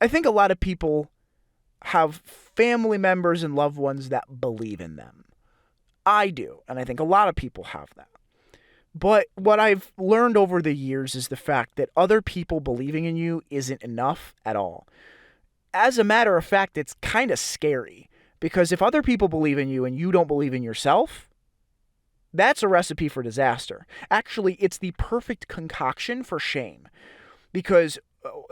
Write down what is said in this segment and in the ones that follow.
I think a lot of people have family members and loved ones that believe in them. I do, and I think a lot of people have that. But what I've learned over the years is the fact that other people believing in you isn't enough at all. As a matter of fact, it's kind of scary because if other people believe in you and you don't believe in yourself, that's a recipe for disaster. Actually, it's the perfect concoction for shame because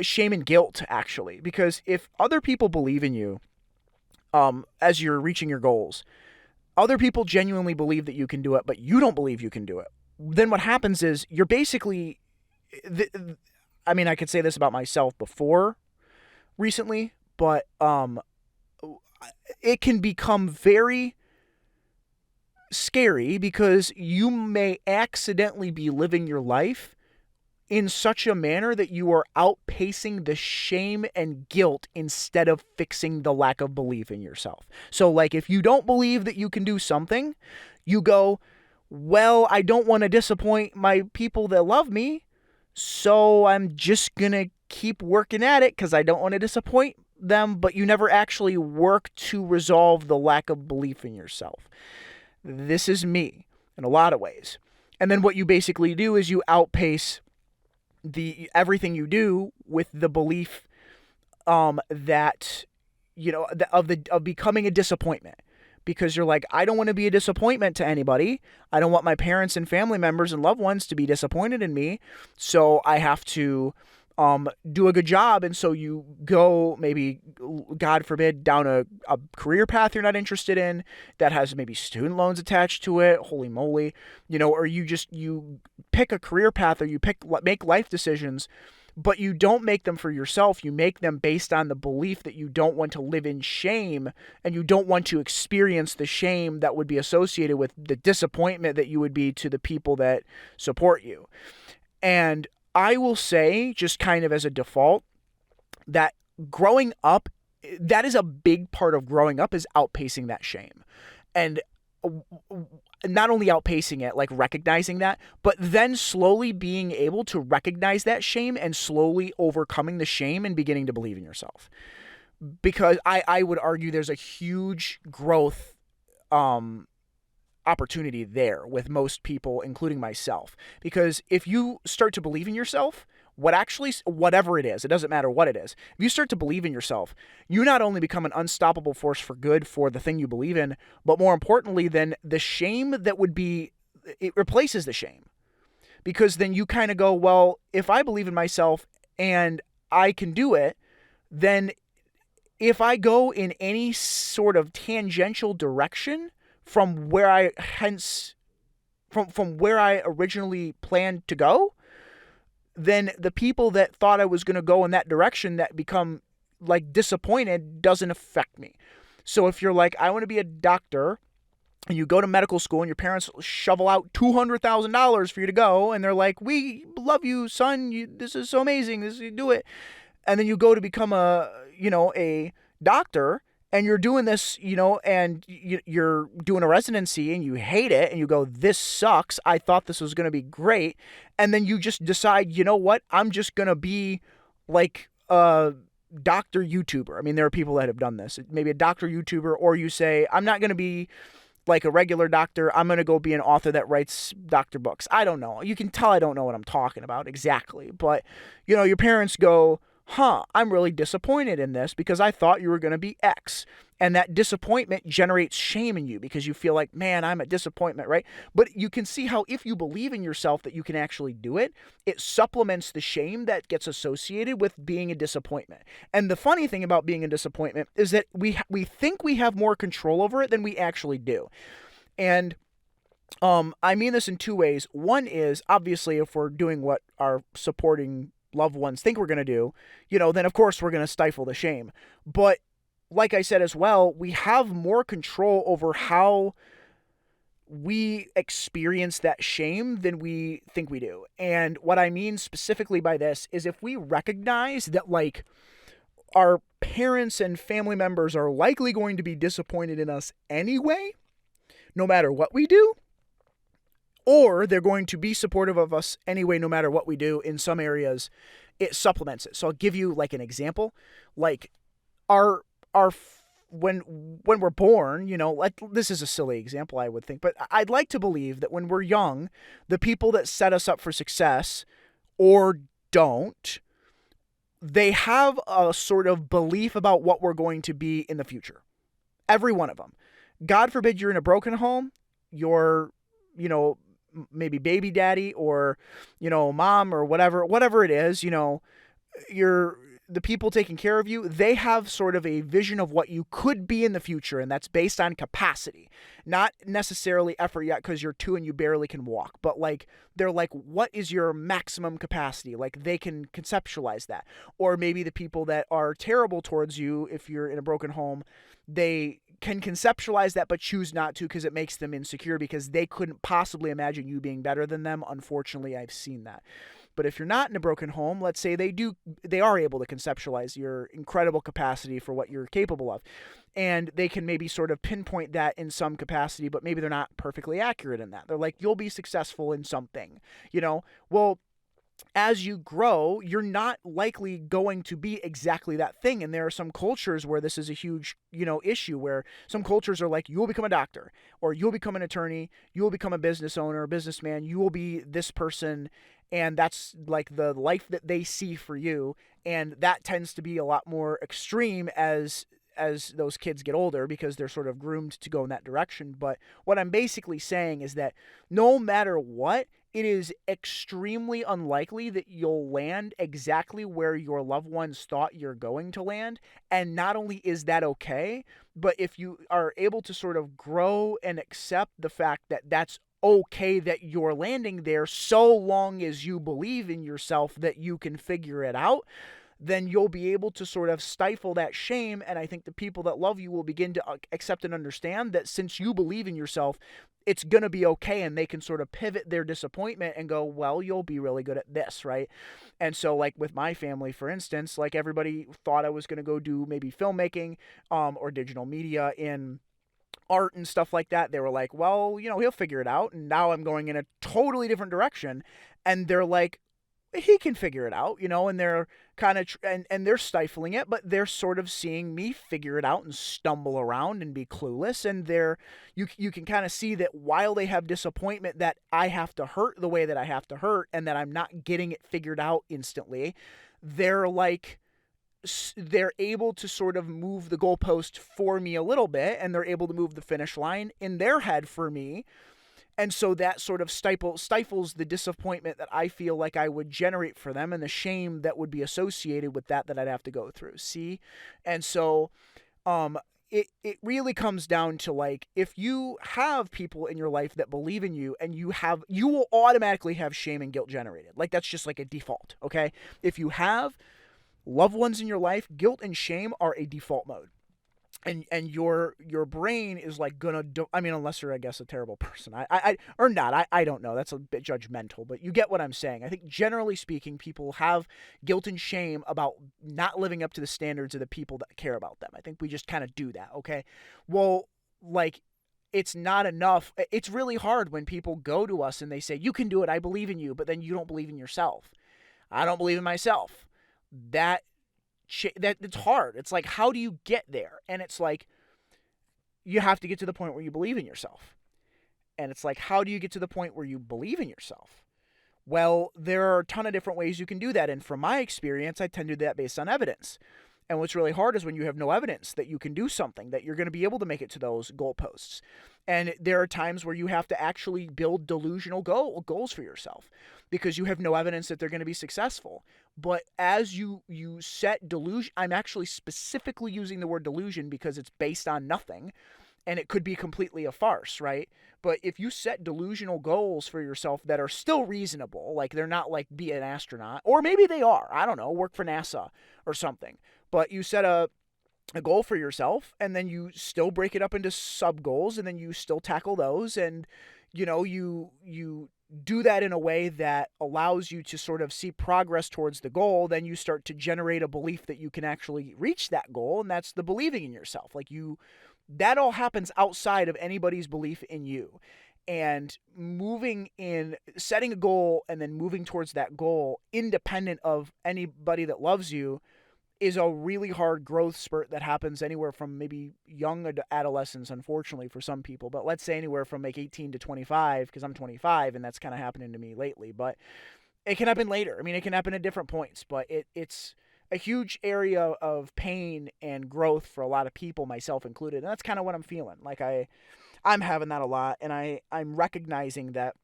shame and guilt, actually. Because if other people believe in you as you're reaching your goals, other people genuinely believe that you can do it, but you don't believe you can do it, then what happens is you're basically, I mean, I could say this about myself before recently, but it can become very scary because you may accidentally be living your life in such a manner that you are outpacing the shame and guilt instead of fixing the lack of belief in yourself. So, like, if you don't believe that you can do something, you go, well, I don't want to disappoint my people that love me, so I'm just going to keep working at it because I don't want to disappoint them, but you never actually work to resolve the lack of belief in yourself. This is me in a lot of ways. And then what you basically do is you outpace the everything you do with the belief that of becoming a disappointment, because you're like, I don't want to be a disappointment to anybody. I don't want my parents and family members and loved ones to be disappointed in me, so I have to do a good job. And so you go, maybe, God forbid, down a career path you're not interested in that has maybe student loans attached to it. Holy moly. Or you pick a career path, or you make life decisions, but you don't make them for yourself. You make them based on the belief that you don't want to live in shame, and you don't want to experience the shame that would be associated with the disappointment that you would be to the people that support you. And I will say, just kind of as a default, that growing up, that is a big part of growing up, is outpacing that shame. And not only outpacing it, like recognizing that, but then slowly being able to recognize that shame and slowly overcoming the shame and beginning to believe in yourself. Because I would argue there's a huge growth opportunity there with most people, including myself. Because if you start to believe in yourself, whatever it is, it doesn't matter what it is. If you start to believe in yourself, you not only become an unstoppable force for good for the thing you believe in, but more importantly, then the shame that would be, it replaces the shame. Because then you kind of go, well, if I believe in myself and I can do it, then if I go in any sort of tangential direction from where I originally planned to go, then the people that thought I was going to go in that direction that become like disappointed doesn't affect me. So if you're like, I want to be a doctor, and you go to medical school and your parents shovel out $200,000 for you to go, and they're like, we love you, son, this is so amazing, you do it. And then you go to become a doctor, and you're doing this, and you're doing a residency and you hate it, and you go, this sucks. I thought this was going to be great. And then you just decide, you know what? I'm just going to be like a doctor YouTuber. I mean, there are people that have done this. Maybe a doctor YouTuber, or you say, I'm not going to be like a regular doctor. I'm going to go be an author that writes doctor books. I don't know. You can tell I don't know what I'm talking about exactly. But, your parents go, I'm really disappointed in this because I thought you were going to be X. And that disappointment generates shame in you because you feel like, man, I'm a disappointment, right? But you can see how if you believe in yourself that you can actually do it, it supplements the shame that gets associated with being a disappointment. And the funny thing about being a disappointment is that we think we have more control over it than we actually do. And I mean this in two ways. One is, obviously, if we're doing what our supporting loved ones think we're going to do, then of course we're going to stifle the shame. But like I said as well, we have more control over how we experience that shame than we think we do. And what I mean specifically by this is if we recognize that, like, our parents and family members are likely going to be disappointed in us anyway, no matter what we do, or they're going to be supportive of us anyway, no matter what we do in some areas, it supplements it. So I'll give you like an example. Like our when we're born, like this is a silly example, I would think, but I'd like to believe that when we're young, the people that set us up for success or don't, they have a sort of belief about what we're going to be in the future. Every one of them. God forbid you're in a broken home, you're, maybe baby daddy or, mom or whatever it is, you're the people taking care of you, they have sort of a vision of what you could be in the future, and that's based on capacity, not necessarily effort yet because you're 2 and you barely can walk, but like they're like, what is your maximum capacity? Like they can conceptualize that. Or maybe the people that are terrible towards you, if you're in a broken home, they can conceptualize that but choose not to because it makes them insecure because they couldn't possibly imagine you being better than them. Unfortunately, I've seen that. But if you're not in a broken home, let's say they are able to conceptualize your incredible capacity for what you're capable of. And they can maybe sort of pinpoint that in some capacity, but maybe they're not perfectly accurate in that. They're like, you'll be successful in something, Well, as you grow, you're not likely going to be exactly that thing. And there are some cultures where this is a huge, issue, where some cultures are like, you will become a doctor, or you'll become an attorney, you will become a business owner, a businessman, you will be this person. And that's like the life that they see for you. And that tends to be a lot more extreme as those kids get older because they're sort of groomed to go in that direction. But what I'm basically saying is that no matter what, it is extremely unlikely that you'll land exactly where your loved ones thought you're going to land. And not only is that okay, but if you are able to sort of grow and accept the fact that that's okay that you're landing there, so long as you believe in yourself that you can figure it out, then you'll be able to sort of stifle that shame. And I think the people that love you will begin to accept and understand that since you believe in yourself, it's going to be okay. And they can sort of pivot their disappointment and go, well, you'll be really good at this, right? And so like with my family, for instance, like everybody thought I was going to go do maybe filmmaking or digital media in art and stuff like that. They were like, well, he'll figure it out. And now I'm going in a totally different direction. And they're like, he can figure it out, and they're kind of, and they're stifling it, but they're sort of seeing me figure it out and stumble around and be clueless. And you can kind of see that while they have disappointment that I have to hurt the way that I have to hurt and that I'm not getting it figured out instantly, they're able to sort of move the goalpost for me a little bit, and they're able to move the finish line in their head for me. And so that sort of stifles the disappointment that I feel like I would generate for them and the shame that would be associated with that I'd have to go through. See? And so it really comes down to like, if you have people in your life that believe in you and you will automatically have shame and guilt generated. Like that's just like a default, okay? If you have loved ones in your life, guilt and shame are a default mode. And your brain is like gonna unless you're, I guess, a terrible person, I or not, I don't know, that's a bit judgmental, but you get what I'm saying. I think generally speaking, people have guilt and shame about not living up to the standards of the people that care about them. I think we just kind of do that, okay? Well, like, it's not enough. It's really hard when people go to us and they say, you can do it, I believe in you, but then you don't believe in yourself. I don't believe in myself. That it's hard. It's like, how do you get there? And it's like, you have to get to the point where you believe in yourself. And it's like, how do you get to the point where you believe in yourself? Well, there are a ton of different ways you can do that. And from my experience, I tend to do that based on evidence. And what's really hard is when you have no evidence that you can do something, that you're going to be able to make it to those goalposts. And there are times where you have to actually build delusional goals for yourself because you have no evidence that they're going to be successful. But as you set delusion, I'm actually specifically using the word delusion because it's based on nothing and it could be completely a farce, right? But if you set delusional goals for yourself that are still reasonable, like they're not like be an astronaut, or maybe they are, I don't know, work for NASA or something. But you set a goal for yourself and then you still break it up into sub goals and then you still tackle those, and you do that in a way that allows you to sort of see progress towards the goal. Then you start to generate a belief that you can actually reach that goal, and that's the believing in yourself. Like that all happens outside of anybody's belief in you. And setting a goal and then moving towards that goal independent of anybody that loves you is a really hard growth spurt that happens anywhere from maybe young adolescence, unfortunately for some people, but let's say anywhere from like 18 to 25, because I'm 25 and that's kind of happening to me lately. But it can happen later. I mean, it can happen at different points, but it's a huge area of pain and growth for a lot of people, myself included. And that's kind of what I'm feeling. Like I'm having that a lot, and I'm recognizing that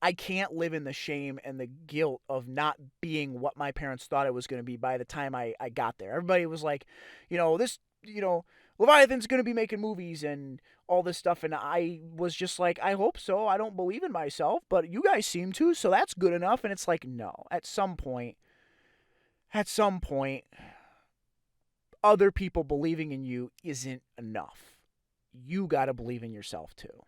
I can't live in the shame and the guilt of not being what my parents thought I was going to be by the time I got there. Everybody was like, this, Leviathan's going to be making movies and all this stuff. And I was just like, I hope so. I don't believe in myself, but you guys seem to, so that's good enough. And it's like, no, at some point, other people believing in you isn't enough. You got to believe in yourself too.